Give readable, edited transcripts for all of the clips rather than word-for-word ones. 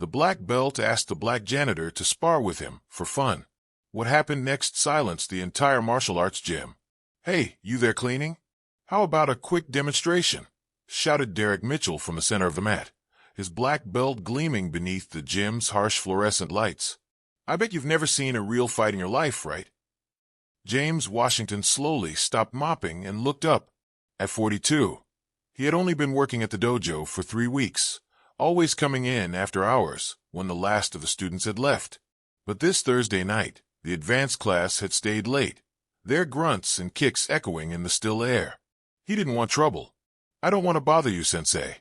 The black belt asked the black janitor to spar with him, for fun. What happened next silenced the entire martial arts gym. "Hey, you there cleaning? How about a quick demonstration?" shouted Dererick Mitchell from the center of the mat, his black belt gleaming beneath the gym's harsh fluorescent lights. "I bet you've never seen a real fight in your life, right?" James Washington slowly stopped mopping and looked up. At 42, he had only been working at the dojo for 3 weeks, always coming in after hours when the last of the students had left. But this Thursday night, the advanced class had stayed late, their grunts and kicks echoing in the still air. He didn't want trouble. "I don't want to bother you, Sensei,"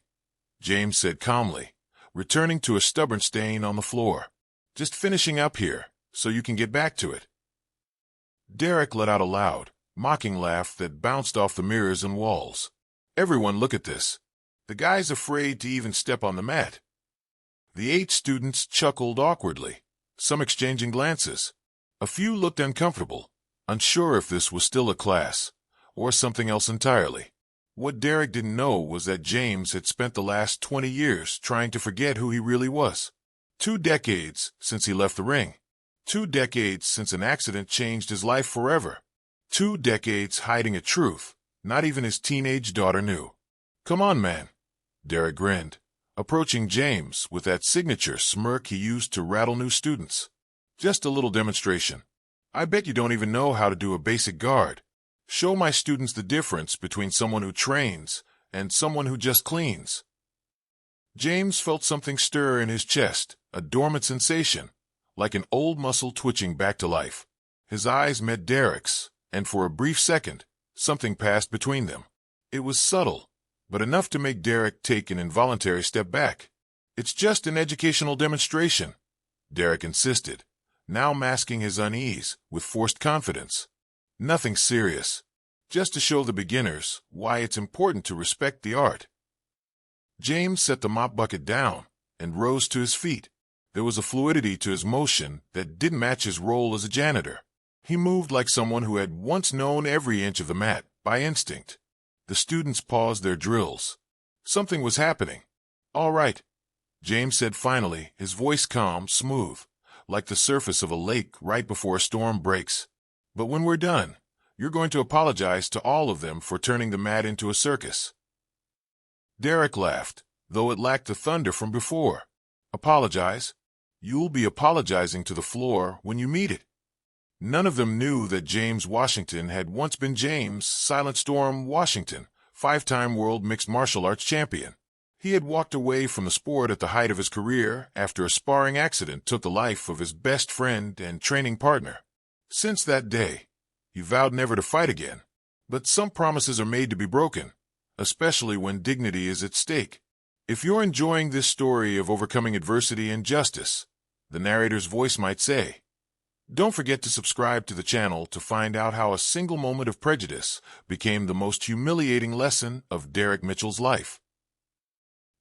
James said calmly, returning to a stubborn stain on the floor. "Just finishing up here, so you can get back to it." Dererick let out a loud, mocking laugh that bounced off the mirrors and walls. "Everyone look at this. The guy's afraid to even step on the mat." The 8 students chuckled awkwardly, some exchanging glances. A few looked uncomfortable, unsure if this was still a class, or something else entirely. What Dererick didn't know was that James had spent the last 20 years trying to forget who he really was. 2 decades since he left the ring. 2 decades since an accident changed his life forever. 2 decades hiding a truth not even his teenage daughter knew. "Come on, man," Dererick grinned, approaching James with that signature smirk he used to rattle new students. "Just a little demonstration. I bet you don't even know how to do a basic guard. Show my students the difference between someone who trains and someone who just cleans." James felt something stir in his chest, a dormant sensation, like an old muscle twitching back to life. His eyes met Dererick's, and for a brief second, something passed between them. It was subtle, but enough to make Dererick take an involuntary step back. "It's just an educational demonstration," Dererick insisted, now masking his unease with forced confidence. "Nothing serious. Just to show the beginners why it's important to respect the art." James set the mop bucket down and rose to his feet. There was a fluidity to his motion that didn't match his role as a janitor. He moved like someone who had once known every inch of the mat by instinct. The students paused their drills. Something was happening. "All right," James said finally, his voice calm, smooth, like the surface of a lake right before a storm breaks. "But when we're done, you're going to apologize to all of them for turning the mat into a circus." Dererick laughed, though it lacked the thunder from before. "Apologize? You'll be apologizing to the floor when you meet it." None of them knew that James Washington had once been James Silent Storm Washington, 5-time world mixed martial arts champion. He had walked away from the sport at the height of his career after a sparring accident took the life of his best friend and training partner. Since that day, he vowed never to fight again. But some promises are made to be broken, especially when dignity is at stake. If you're enjoying this story of overcoming adversity and justice, the narrator's voice might say, don't forget to subscribe to the channel to find out how a single moment of prejudice became the most humiliating lesson of Dererick Mitchell's life.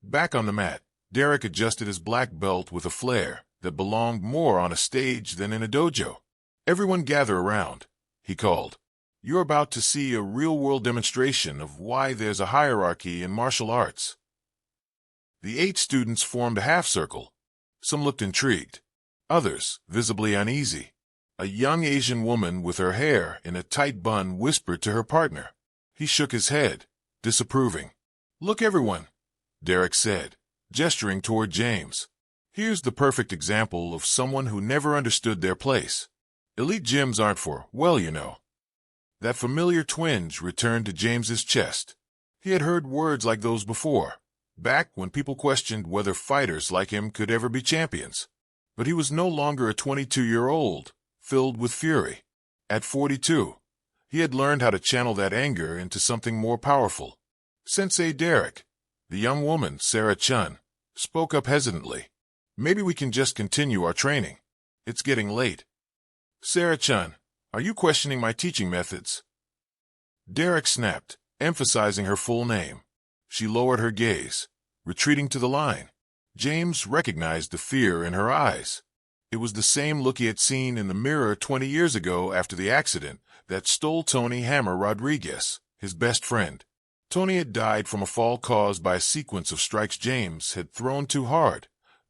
Back on the mat, Dererick adjusted his black belt with a flair that belonged more on a stage than in a dojo. "Everyone gather around," he called. "You're about to see a real-world demonstration of why there's a hierarchy in martial arts." The 8 students formed a half-circle. Some looked intrigued, others visibly uneasy. A young Asian woman with her hair in a tight bun whispered to her partner. He shook his head, disapproving. "Look, everyone," Dererick said, gesturing toward James. "Here's the perfect example of someone who never understood their place. Elite gyms aren't for, well, you know." That familiar twinge returned to James's chest. He had heard words like those before, back when people questioned whether fighters like him could ever be champions. But he was no longer a 22-year-old, filled with fury. At 42, he had learned how to channel that anger into something more powerful. Sensei Dererick, the young woman, Sarah Chun, spoke up hesitantly. "Maybe we can just continue our training. It's getting late." "Sarah Chun, are you questioning my teaching methods?" Dererick snapped, emphasizing her full name. She lowered her gaze, retreating to the line. James recognized the fear in her eyes. It was the same look he had seen in the mirror 20 years ago after the accident that stole Tony Hammer Rodriguez, his best friend. Tony had died from a fall caused by a sequence of strikes James had thrown too hard,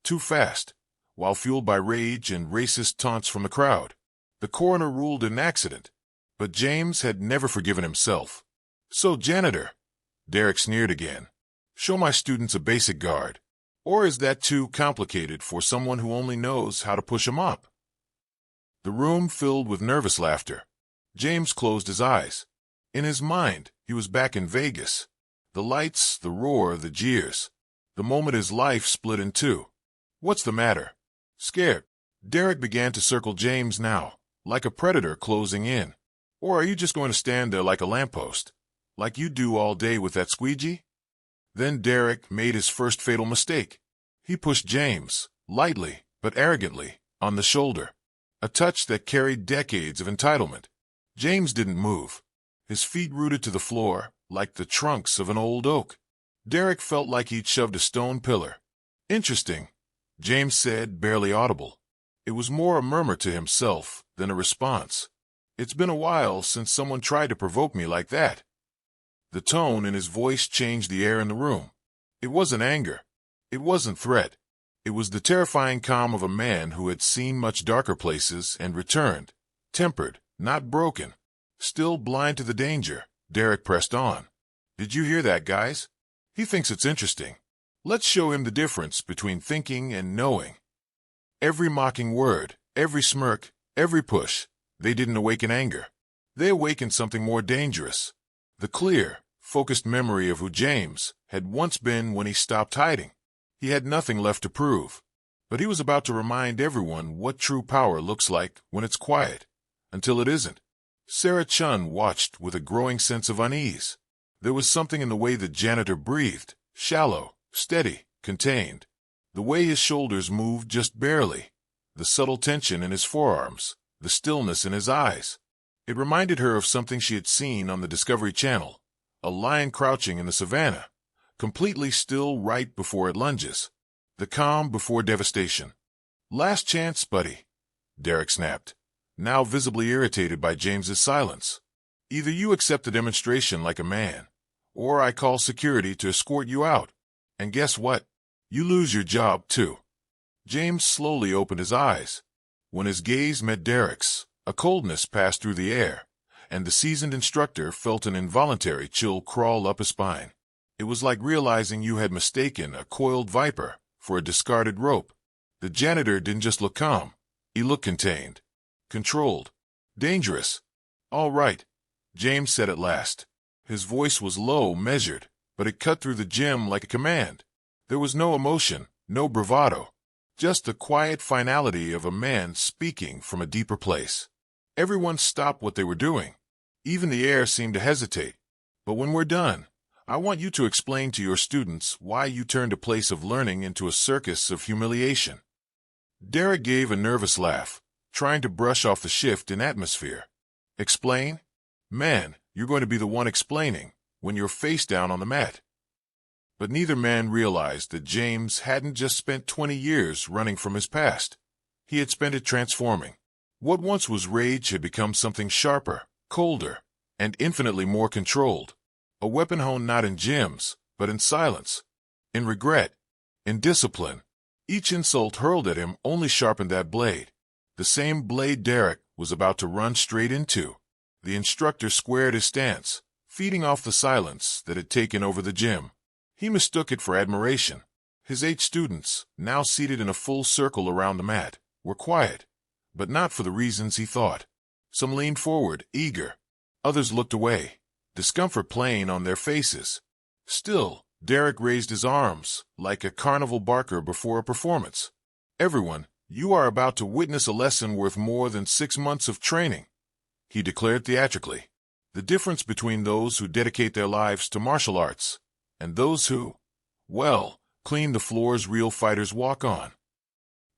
too fast, while fueled by rage and racist taunts from the crowd. The coroner ruled an accident, but James had never forgiven himself. "So, Janitor," Dererick sneered again, "show my students a basic guard. Or is that too complicated for someone who only knows how to push 'em up?" The room filled with nervous laughter. James closed his eyes. In his mind, he was back in Vegas. The lights, the roar, the jeers. The moment his life split in two. "What's the matter? Scared?" Dererick began to circle James now, like a predator closing in. "Or are you just going to stand there like a lamppost, like you do all day with that squeegee?" Then Dererick made his first fatal mistake. He pushed James, lightly but arrogantly, on the shoulder. A touch that carried decades of entitlement. James didn't move. His feet rooted to the floor, like the trunks of an old oak. Dererick felt like he'd shoved a stone pillar. "Interesting," James said, barely audible. It was more a murmur to himself than a response. "It's been a while since someone tried to provoke me like that." The tone in his voice changed the air in the room. It wasn't anger. It wasn't threat. It was the terrifying calm of a man who had seen much darker places and returned, tempered, not broken. Still blind to the danger, Dererick pressed on. "Did you hear that, guys? He thinks it's interesting. Let's show him the difference between thinking and knowing." Every mocking word, every smirk, every push, they didn't awaken anger. They awakened something more dangerous. The clear, focused memory of who James had once been when he stopped hiding. He had nothing left to prove, but he was about to remind everyone what true power looks like when it's quiet, until it isn't. Sarah Chun watched with a growing sense of unease. There was something in the way the janitor breathed, shallow, steady, contained. The way his shoulders moved just barely, the subtle tension in his forearms, the stillness in his eyes. It reminded her of something she had seen on the Discovery Channel, a lion crouching in the savannah, completely still right before it lunges, the calm before devastation. "Last chance, buddy," Dererick snapped, now visibly irritated by James's silence. "Either you accept the demonstration like a man, or I call security to escort you out. And guess what? You lose your job, too." James slowly opened his eyes. When his gaze met Dererick's, a coldness passed through the air, and the seasoned instructor felt an involuntary chill crawl up his spine. It was like realizing you had mistaken a coiled viper for a discarded rope. The janitor didn't just look calm. He looked contained, controlled, dangerous. "All right," James said at last. His voice was low, measured, but it cut through the gym like a command. There was no emotion, no bravado, just the quiet finality of a man speaking from a deeper place. Everyone stopped what they were doing. Even the air seemed to hesitate. "But when we're done, I want you to explain to your students why you turned a place of learning into a circus of humiliation." Dererick gave a nervous laugh, trying to brush off the shift in atmosphere. "Explain? Man, you're going to be the one explaining when you're face down on the mat." But neither man realized that James hadn't just spent 20 years running from his past. He had spent it transforming. What once was rage had become something sharper, colder, and infinitely more controlled. A weapon honed not in gyms, but in silence, in regret, in discipline. Each insult hurled at him only sharpened that blade. The same blade Dererick was about to run straight into. The instructor squared his stance, feeding off the silence that had taken over the gym. He mistook it for admiration. His 8 students, now seated in a full circle around the mat, were quiet, but not for the reasons he thought. Some leaned forward, eager. Others looked away, discomfort playing on their faces. Still, Dererick raised his arms, like a carnival barker before a performance. "Everyone, you are about to witness a lesson worth more than 6 months of training," he declared theatrically. "The difference between those who dedicate their lives to martial arts and those who, well, clean the floors real fighters walk on."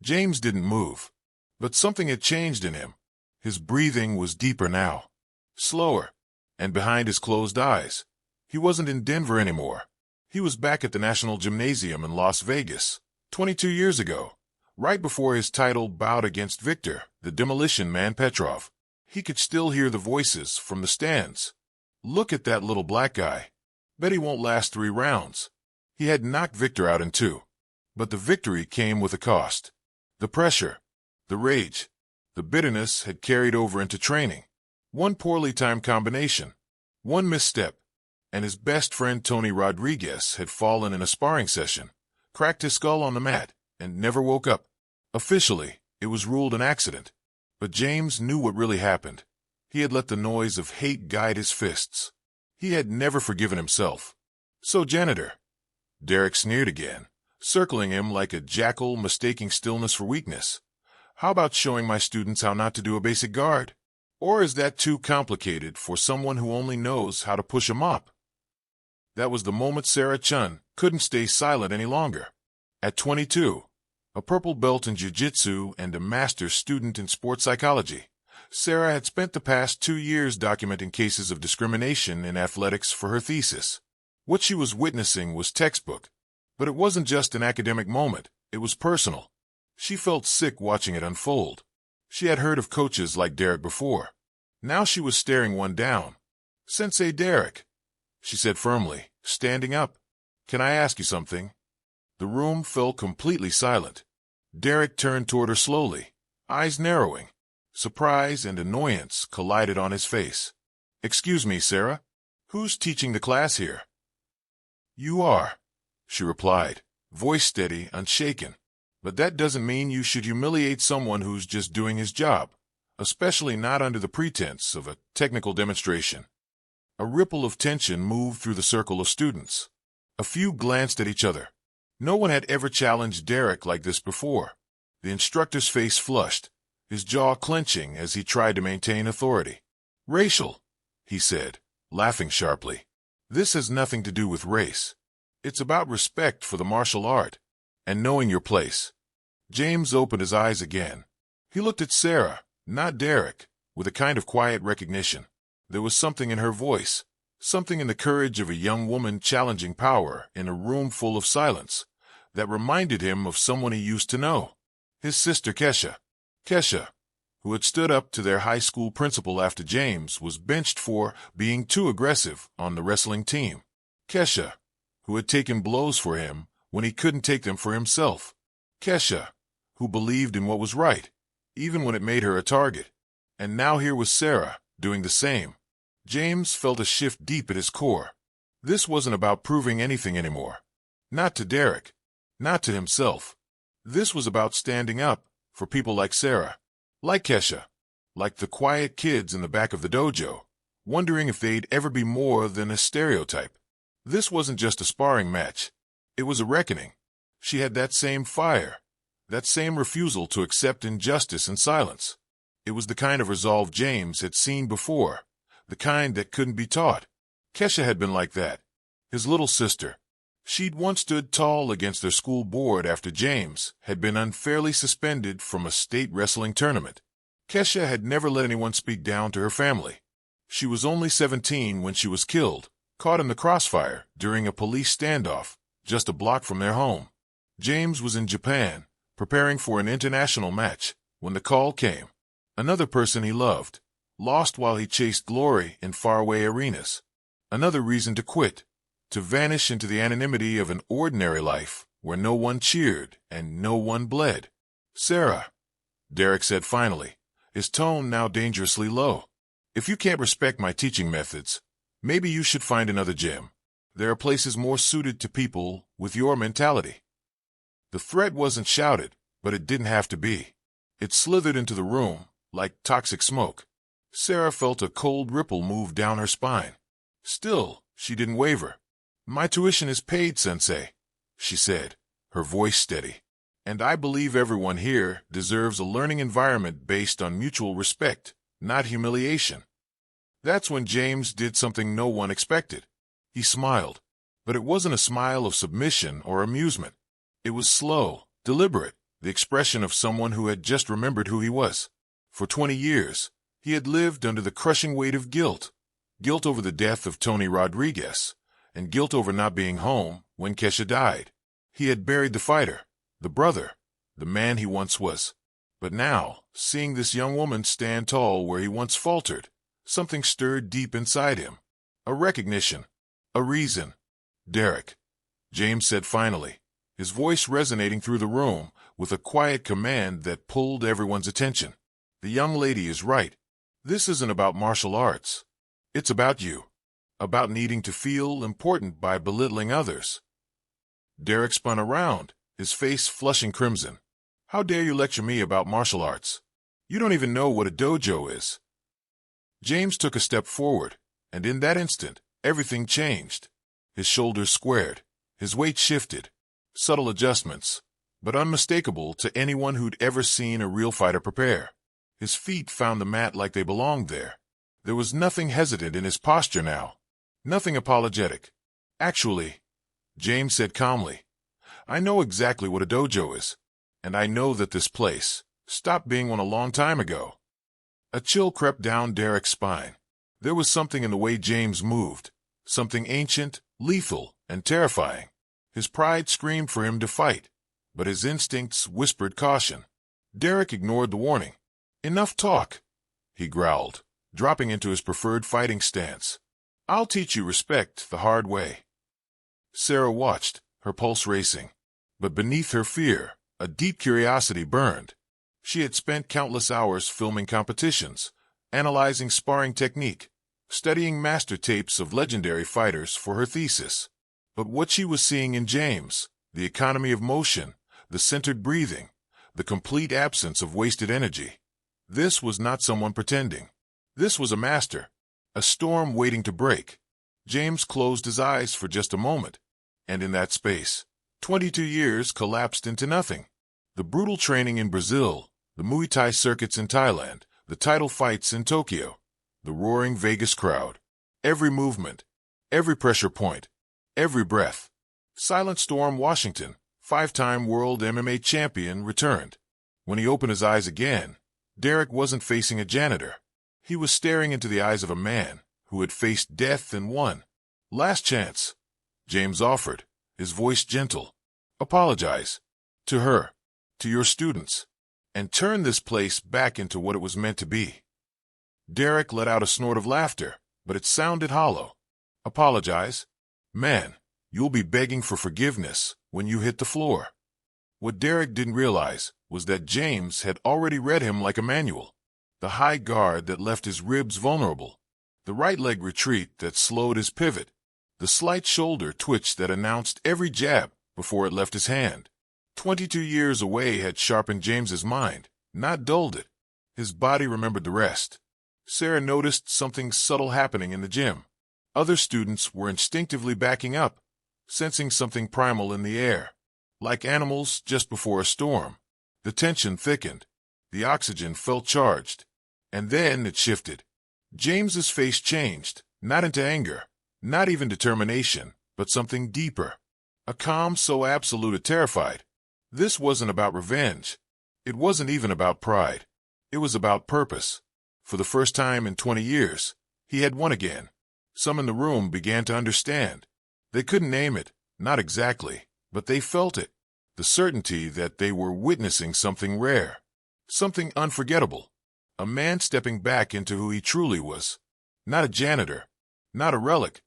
James didn't move, but something had changed in him. His breathing was deeper now, slower, and behind his closed eyes. He wasn't in Denver anymore. He was back at the National Gymnasium in Las Vegas, 22 years ago, right before his title bout against Victor, the Demolition Man Petrov. He could still hear the voices from the stands. "Look at that little black guy. Bet he won't last 3 rounds. He had knocked Victor out in 2. But the victory came with a cost. The pressure, the rage, the bitterness had carried over into training. One poorly timed combination, one misstep, and his best friend Tony Rodriguez had fallen in a sparring session, cracked his skull on the mat, and never woke up. Officially, it was ruled an accident. But James knew what really happened. He had let the noise of hate guide his fists. He had never forgiven himself. So, Janitor, Dererick sneered again, circling him like a jackal mistaking stillness for weakness. How about showing my students how not to do a basic guard? Or is that too complicated for someone who only knows how to push a mop? That was the moment Sarah Chun couldn't stay silent any longer. At 22, a purple belt in jiu-jitsu and a master's student in sports psychology, Sarah had spent the past 2 years documenting cases of discrimination in athletics for her thesis. What she was witnessing was textbook, but it wasn't just an academic moment, it was personal. She felt sick watching it unfold. She had heard of coaches like Dererick before. Now she was staring one down. "Sensei Dererick," she said firmly, standing up. "Can I ask you something?" The room fell completely silent. Dererick turned toward her slowly, eyes narrowing. Surprise and annoyance collided on his face. "Excuse me, Sarah. Who's teaching the class here?" "You are," she replied, voice steady, unshaken. "But that doesn't mean you should humiliate someone who's just doing his job, especially not under the pretense of a technical demonstration." A ripple of tension moved through the circle of students. A few glanced at each other. No one had ever challenged Dererick like this before. The instructor's face flushed, his jaw clenching as he tried to maintain authority. "Racial," he said, laughing sharply. "This has nothing to do with race. It's about respect for the martial art and knowing your place." James opened his eyes again. He looked at Sarah, not Dererick, with a kind of quiet recognition. There was something in her voice, something in the courage of a young woman challenging power in a room full of silence, that reminded him of someone he used to know. His sister Kesha. Kesha, who had stood up to their high school principal after James was benched for being too aggressive on the wrestling team. Kesha, who had taken blows for him when he couldn't take them for himself. Kesha, who believed in what was right, even when it made her a target. And now here was Sarah, doing the same. James felt a shift deep at his core. This wasn't about proving anything anymore. Not to Dererick, not to himself. This was about standing up for people like Sarah, like Kesha, like the quiet kids in the back of the dojo, wondering if they'd ever be more than a stereotype. This wasn't just a sparring match. It was a reckoning. She had that same fire, that same refusal to accept injustice in silence. It was the kind of resolve James had seen before, the kind that couldn't be taught. Kesha had been like that. His little sister. She'd once stood tall against their school board after James had been unfairly suspended from a state wrestling tournament. Kesha had never let anyone speak down to her family. She was only 17 when she was killed, caught in the crossfire during a police standoff, just a block from their home. James was in Japan, preparing for an international match, when the call came. Another person he loved, lost while he chased glory in faraway arenas. Another reason to quit, to vanish into the anonymity of an ordinary life where no one cheered and no one bled. "Sarah," Dererick said finally, his tone now dangerously low. "If you can't respect my teaching methods, maybe you should find another gym. There are places more suited to people with your mentality." The threat wasn't shouted, but it didn't have to be. It slithered into the room like toxic smoke. Sarah felt a cold ripple move down her spine. Still, she didn't waver. "My tuition is paid, Sensei," she said, her voice steady. "And I believe everyone here deserves a learning environment based on mutual respect, not humiliation." That's when James did something no one expected. He smiled, but it wasn't a smile of submission or amusement. It was slow, deliberate, the expression of someone who had just remembered who he was. For 20 years, he had lived under the crushing weight of guilt. Guilt over the death of Tony Rodriguez, and guilt over not being home when Kesha died. He had buried the fighter, the brother, the man he once was. But now, seeing this young woman stand tall where he once faltered, something stirred deep inside him. A recognition. A reason. "Dererick," James said finally, his voice resonating through the room with a quiet command that pulled everyone's attention. The young lady is right. This isn't about martial arts. It's about you. About needing to feel important by belittling others. Dererick spun around, his face flushing crimson. How dare you lecture me about martial arts? You don't even know what a dojo is. James took a step forward, and in that instant, everything changed. His shoulders squared, his weight shifted. Subtle adjustments, but unmistakable to anyone who'd ever seen a real fighter prepare. His feet found the mat like they belonged there. There was nothing hesitant in his posture now. Nothing apologetic. Actually, James said calmly, I know exactly what a dojo is, and I know that this place stopped being one a long time ago. A chill crept down Dererick's spine. There was something in the way James moved, something ancient, lethal, and terrifying. His pride screamed for him to fight, but his instincts whispered caution. Dererick ignored the warning. Enough talk, he growled, dropping into his preferred fighting stance. I'll teach you respect the hard way. Sarah watched, her pulse racing. But beneath her fear, a deep curiosity burned. She had spent countless hours filming competitions, analyzing sparring technique, studying master tapes of legendary fighters for her thesis. But what she was seeing in James, the economy of motion, the centered breathing, the complete absence of wasted energy, this was not someone pretending. This was a master, a storm waiting to break. James closed his eyes for just a moment, and in that space, 22 years collapsed into nothing. The brutal training in Brazil, the Muay Thai circuits in Thailand, the title fights in Tokyo, the roaring Vegas crowd, every movement, every pressure point, every breath. Silent Storm Washington, 5-time world MMA champion, returned. When he opened his eyes again, Dererick wasn't facing a janitor. He was staring into the eyes of a man who had faced death and won. Last chance, James offered, his voice gentle. Apologize. To her. To your students. And turn this place back into what it was meant to be. Dererick let out a snort of laughter, but it sounded hollow. Apologize? Man, you'll be begging for forgiveness when you hit the floor. What Dererick didn't realize was that James had already read him like a manual. The high guard that left his ribs vulnerable. The right leg retreat that slowed his pivot. The slight shoulder twitch that announced every jab before it left his hand. 22 years away had sharpened James's mind, not dulled it. His body remembered the rest. Sarah noticed something subtle happening in the gym. Other students were instinctively backing up, sensing something primal in the air. Like animals just before a storm, the tension thickened. The oxygen felt charged. And then it shifted. James's face changed, not into anger, not even determination, but something deeper. A calm so absolute it terrified. This wasn't about revenge. It wasn't even about pride. It was about purpose. For the first time in 20 years, he had won again. Some in the room began to understand. They couldn't name it, not exactly, but they felt it. The certainty that they were witnessing something rare. Something unforgettable. A man stepping back into who he truly was. Not a janitor. Not a relic.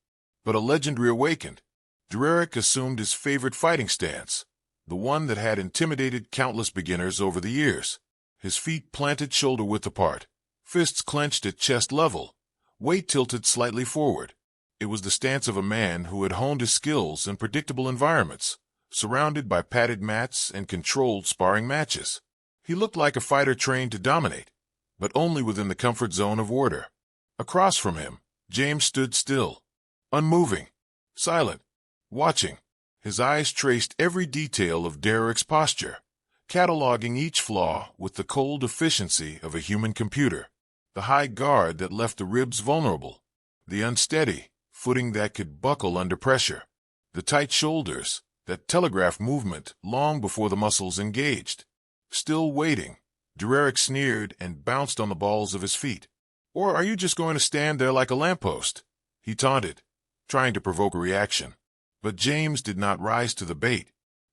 But a legend reawakened. Dererick assumed his favorite fighting stance. The one that had intimidated countless beginners over the years. His feet planted shoulder-width apart. Fists clenched at chest level. Weight tilted slightly forward. It was the stance of a man who had honed his skills in predictable environments, surrounded by padded mats and controlled sparring matches. He looked like a fighter trained to dominate, but only within the comfort zone of order. Across from him, James stood still, unmoving, silent, watching. His eyes traced every detail of Dererick's posture, cataloging each flaw with the cold efficiency of a human computer. The high guard that left the ribs vulnerable. The unsteady footing that could buckle under pressure. The tight shoulders that telegraphed movement long before the muscles engaged. Still waiting, Dererick sneered and bounced on the balls of his feet. Or are you just going to stand there like a lamppost? He taunted, trying to provoke a reaction. But James did not rise to the bait.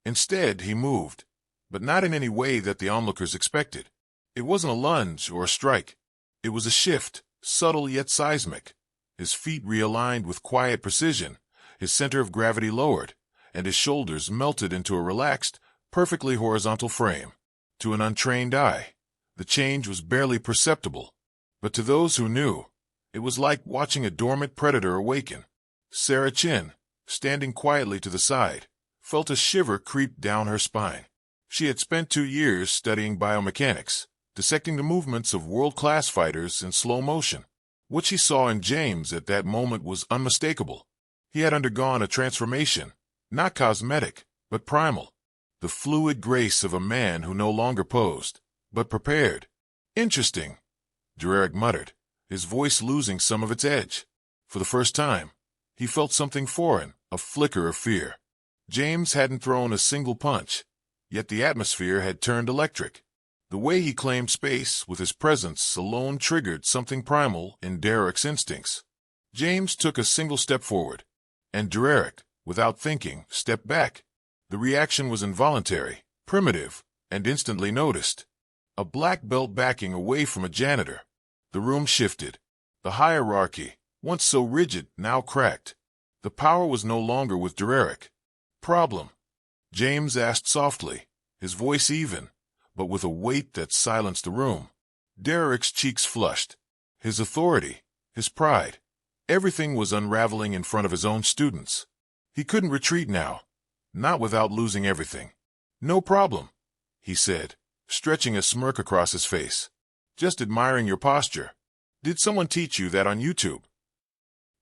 Instead, he moved, but not in any way that the onlookers expected. It wasn't a lunge or a strike. It was a shift, subtle yet seismic. His feet realigned with quiet precision, his center of gravity lowered, and his shoulders melted into a relaxed, perfectly horizontal frame. To an untrained eye, the change was barely perceptible, but to those who knew, it was like watching a dormant predator awaken. Sarah Chin, standing quietly to the side, felt a shiver creep down her spine. She had spent 2 years studying biomechanics, dissecting the movements of world-class fighters in slow motion. What she saw in James at that moment was unmistakable. He had undergone a transformation, not cosmetic, but primal. The fluid grace of a man who no longer posed, but prepared. Interesting, Dererick muttered, his voice losing some of its edge. For the first time, he felt something foreign, a flicker of fear. James hadn't thrown a single punch, yet the atmosphere had turned electric. The way he claimed space with his presence alone triggered something primal in Dererick's instincts. James took a single step forward, and Dererick, without thinking, stepped back. The reaction was involuntary, primitive, and instantly noticed. A black belt backing away from a janitor. The room shifted. The hierarchy, once so rigid, now cracked. The power was no longer with Dererick. Problem? James asked softly, his voice even, but with a weight that silenced the room. Dererick's cheeks flushed. His authority, his pride, everything was unraveling in front of his own students. He couldn't retreat now, not without losing everything. No problem, he said, stretching a smirk across his face. Just admiring your posture. Did someone teach you that on YouTube?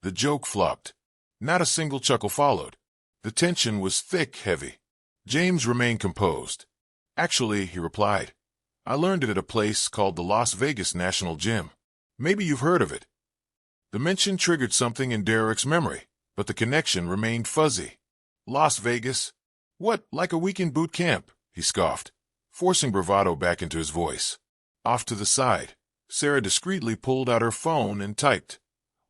The joke flopped. Not a single chuckle followed. The tension was thick, heavy. James remained composed. Actually, he replied, I learned it at a place called the Las Vegas National Gym. Maybe you've heard of it. The mention triggered something in Dererick's memory, but the connection remained fuzzy. Las Vegas? What, like a weekend boot camp? He scoffed, forcing bravado back into his voice. Off to the side, Sarah discreetly pulled out her phone and typed,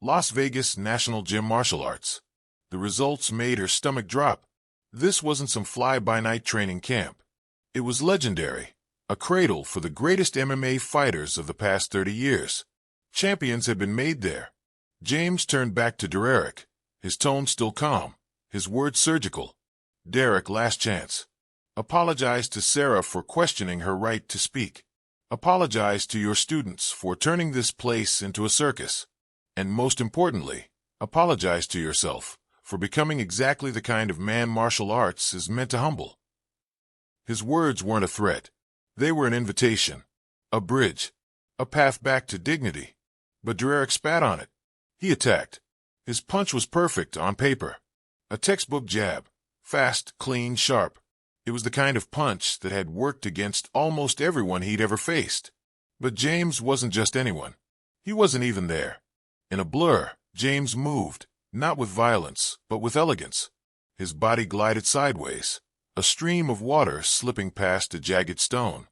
Las Vegas National Gym Martial Arts. The results made her stomach drop. This wasn't some fly-by-night training camp. It was legendary, a cradle for the greatest MMA fighters of the past 30 years. Champions had been made there. James turned back to Dererick, his tone still calm, his words surgical. Dererick, last chance. Apologize to Sarah for questioning her right to speak. Apologize to your students for turning this place into a circus. And most importantly, apologize to yourself for becoming exactly the kind of man martial arts is meant to humble. His words weren't a threat. They were an invitation, a bridge, a path back to dignity. But Dererick spat on it. He attacked. His punch was perfect on paper. A textbook jab, fast, clean, sharp. It was the kind of punch that had worked against almost everyone he'd ever faced. But James wasn't just anyone. He wasn't even there. In a blur, James moved, not with violence, but with elegance. His body glided sideways, a stream of water slipping past a jagged stone.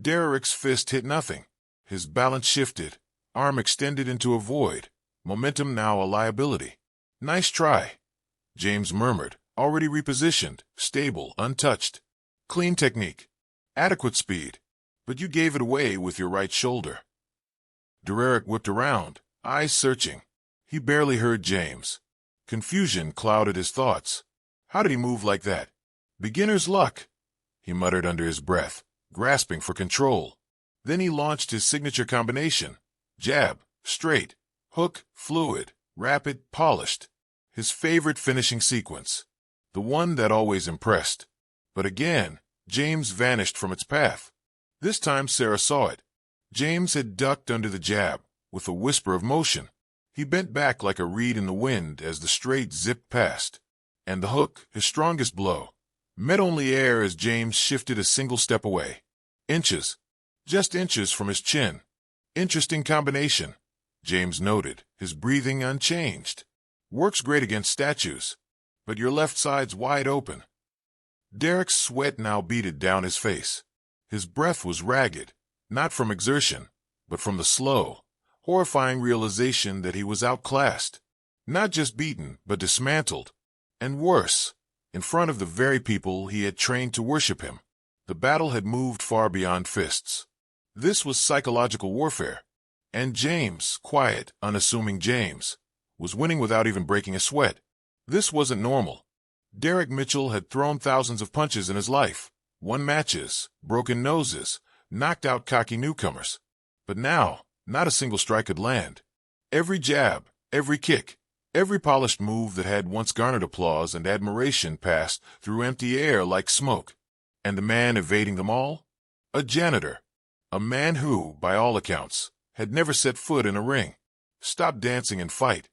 Dererick's fist hit nothing. His balance shifted, arm extended into a void, momentum now a liability. Nice try, James murmured, already repositioned, stable, untouched. Clean technique. Adequate speed. But you gave it away with your right shoulder. Dererick whipped around, eyes searching. He barely heard James. Confusion clouded his thoughts. How did he move like that? Beginner's luck, he muttered under his breath, grasping for control. Then he launched his signature combination. Jab, straight, hook, fluid, rapid, polished. His favorite finishing sequence. The one that always impressed. But again, James vanished from its path. This time Sarah saw it. James had ducked under the jab, with a whisper of motion. He bent back like a reed in the wind as the straight zipped past. And the hook, his strongest blow, met only air as James shifted a single step away. Inches. Just inches from his chin. Interesting combination, James noted, his breathing unchanged. Works great against statues. But your left side's wide open. Dererick's sweat now beaded down his face. His breath was ragged, not from exertion, but from the slow, horrifying realization that he was outclassed. Not just beaten, but dismantled. And worse, in front of the very people he had trained to worship him. The battle had moved far beyond fists. This was psychological warfare. And James, quiet, unassuming James, was winning without even breaking a sweat. This wasn't normal. Derek Mitchell had thrown thousands of punches in his life, won matches, broken noses, knocked out cocky newcomers. But now, not a single strike could land. Every jab, every kick, every polished move that had once garnered applause and admiration passed through empty air like smoke. And the man evading them all? A janitor. A man who, by all accounts, had never set foot in a ring. Stop dancing and fight.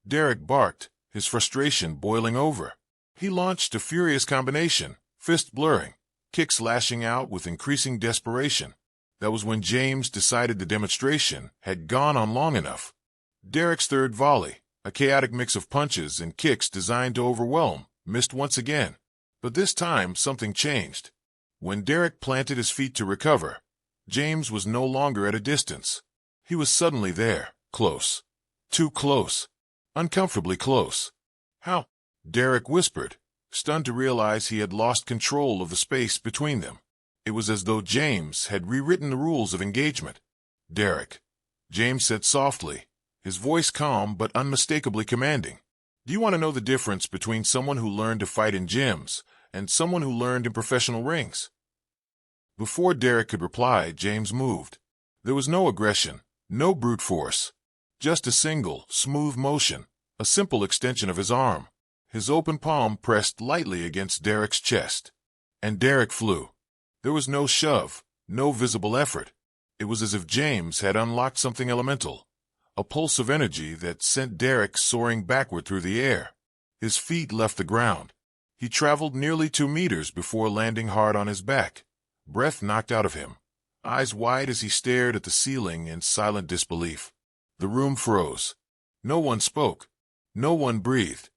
Derek barked, his frustration boiling over. He launched a furious combination, fist blurring, kicks lashing out with increasing desperation. That was when James decided the demonstration had gone on long enough. Derek's third volley, a chaotic mix of punches and kicks designed to overwhelm, missed once again. But this time something changed. When Derek planted his feet to recover, James was no longer at a distance. He was suddenly there, close. Too close. Uncomfortably close. How? Derek whispered, stunned to realize he had lost control of the space between them. It was as though James had rewritten the rules of engagement. Derek, James said softly, his voice calm but unmistakably commanding. Do you want to know the difference between someone who learned to fight in gyms and someone who learned in professional rings? Before Derek could reply, James moved. There was no aggression, no brute force. Just a single, smooth motion, a simple extension of his arm. His open palm pressed lightly against Derek's chest. And Derek flew. There was no shove, no visible effort. It was as if James had unlocked something elemental, a pulse of energy that sent Derek soaring backward through the air. His feet left the ground. He traveled nearly 2 meters before landing hard on his back, breath knocked out of him, eyes wide as he stared at the ceiling in silent disbelief. The room froze. No one spoke. No one breathed.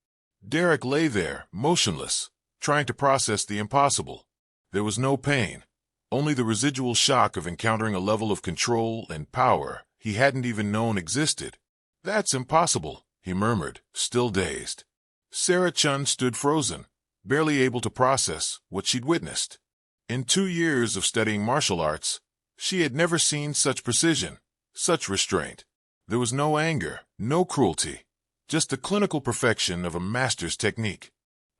Derek lay there, motionless, trying to process the impossible. There was no pain, only the residual shock of encountering a level of control and power he hadn't even known existed. That's impossible, he murmured, still dazed. Sarah Chun stood frozen, barely able to process what she'd witnessed. In 2 years of studying martial arts, she had never seen such precision, such restraint. There was no anger, no cruelty, just the clinical perfection of a master's technique,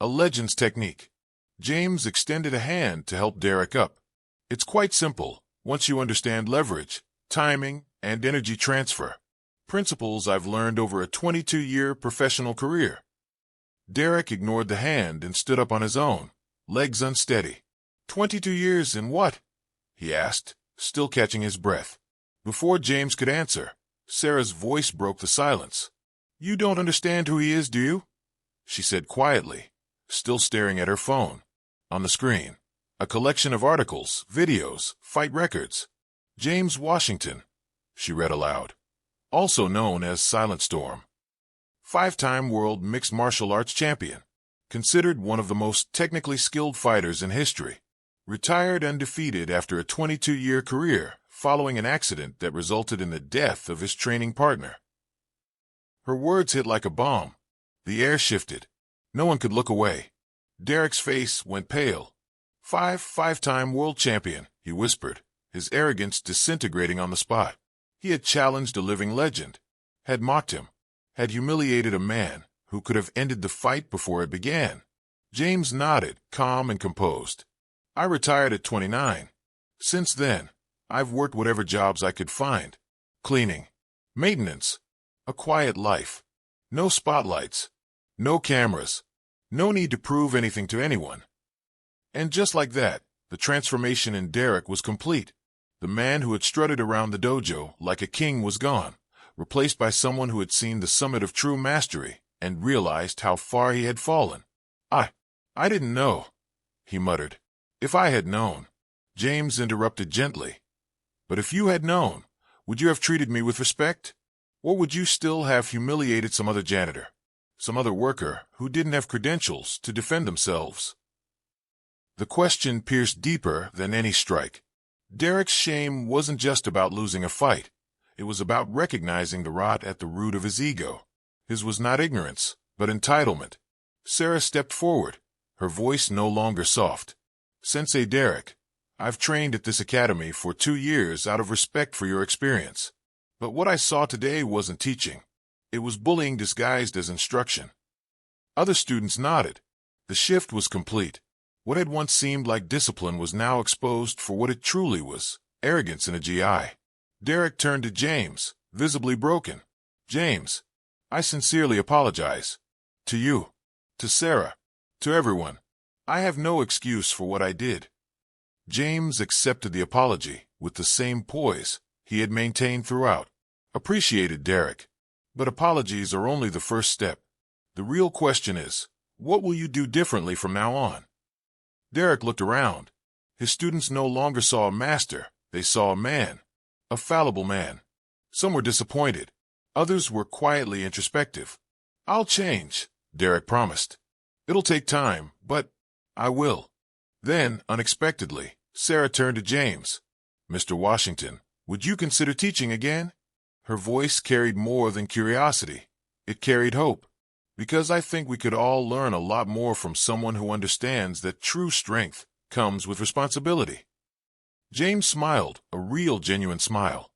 a legend's technique. James extended a hand to help Derek up. It's quite simple, once you understand leverage, timing, and energy transfer. Principles I've learned over a 22-year professional career. Derek ignored the hand and stood up on his own, legs unsteady. 22 years in what? He asked, still catching his breath. Before James could answer, Sarah's voice broke the silence. You don't understand who he is, do you? She said quietly, still staring at her phone. On the screen, a collection of articles, videos, fight records. James Washington, she read aloud, also known as Silent Storm. 5-time world mixed martial arts champion, considered one of the most technically skilled fighters in history. Retired undefeated after a 22-year career following an accident that resulted in the death of his training partner. Her words hit like a bomb. The air shifted. No one could look away. Derek's face went pale. Five-time world champion, he whispered, his arrogance disintegrating on the spot. He had challenged a living legend, had mocked him, had humiliated a man who could have ended the fight before it began. James nodded, calm and composed. I retired at 29. Since then, I've worked whatever jobs I could find. Cleaning, maintenance, a quiet life. No spotlights, no cameras, no need to prove anything to anyone. And just like that, the transformation in Derek was complete. The man who had strutted around the dojo like a king was gone, replaced by someone who had seen the summit of true mastery and realized how far he had fallen. I didn't know, he muttered. If I had known, James interrupted gently. But if you had known, would you have treated me with respect? Or would you still have humiliated some other janitor, some other worker who didn't have credentials to defend themselves? The question pierced deeper than any strike. Derek's shame wasn't just about losing a fight. It was about recognizing the rot at the root of his ego. His was not ignorance, but entitlement. Sarah stepped forward, her voice no longer soft. Sensei Derek, I've trained at this academy for 2 years out of respect for your experience. But what I saw today wasn't teaching. It was bullying disguised as instruction. Other students nodded. The shift was complete. What had once seemed like discipline was now exposed for what it truly was, arrogance in a GI. Dererick turned to James, visibly broken. James, I sincerely apologize. To you. To Sarah. To everyone. I have no excuse for what I did. James accepted the apology with the same poise he had maintained throughout. Appreciated Dererick. But apologies are only the first step. The real question is, what will you do differently from now on? Dererick looked around. His students no longer saw a master, they saw a man. A fallible man. Some were disappointed. Others were quietly introspective. I'll change, Dererick promised. It'll take time, but I will. Then, unexpectedly, Sarah turned to James. Mr. Washington, would you consider teaching again? Her voice carried more than curiosity. It carried hope. Because I think we could all learn a lot more from someone who understands that true strength comes with responsibility. James smiled, a real genuine smile.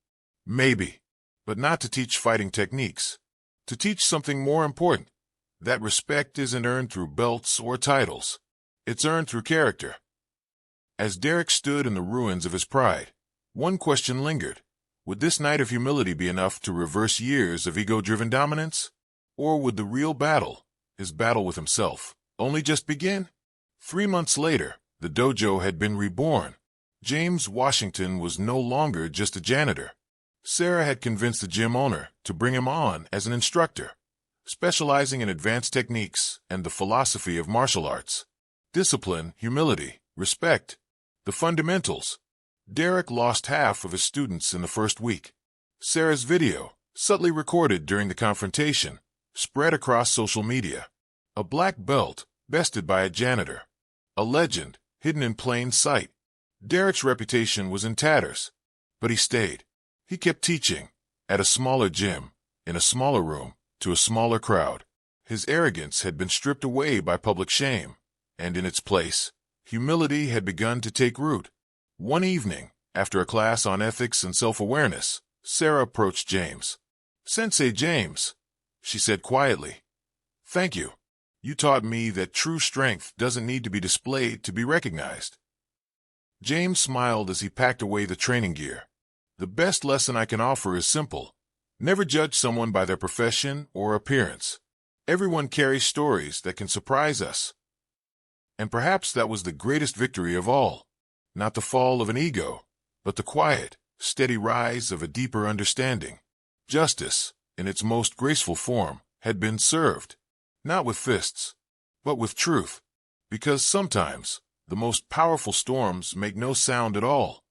Maybe, but not to teach fighting techniques. To teach something more important. That respect isn't earned through belts or titles. It's earned through character. As Dererick stood in the ruins of his pride, one question lingered. Would this night of humility be enough to reverse years of ego-driven dominance? Or would the real battle, his battle with himself, only just begin? 3 months later, the dojo had been reborn. James Washington was no longer just a janitor. Sarah had convinced the gym owner to bring him on as an instructor, specializing in advanced techniques and the philosophy of martial arts. Discipline, humility, respect, the fundamentals. Dererick lost half of his students in the first week. Sarah's video, subtly recorded during the confrontation, spread across social media. A black belt, bested by a janitor. A legend, hidden in plain sight. Dererick's reputation was in tatters, but he stayed. He kept teaching, at a smaller gym, in a smaller room, to a smaller crowd. His arrogance had been stripped away by public shame, and in its place, humility had begun to take root. One evening, after a class on ethics and self-awareness, Sarah approached James. "Sensei James," she said quietly, "thank you. You taught me that true strength doesn't need to be displayed to be recognized." James smiled as he packed away the training gear. "The best lesson I can offer is simple. Never judge someone by their profession or appearance. Everyone carries stories that can surprise us." And perhaps that was the greatest victory of all. Not the fall of an ego, but the quiet, steady rise of a deeper understanding. Justice, in its most graceful form, had been served. Not with fists, but with truth. Because sometimes, the most powerful storms make no sound at all.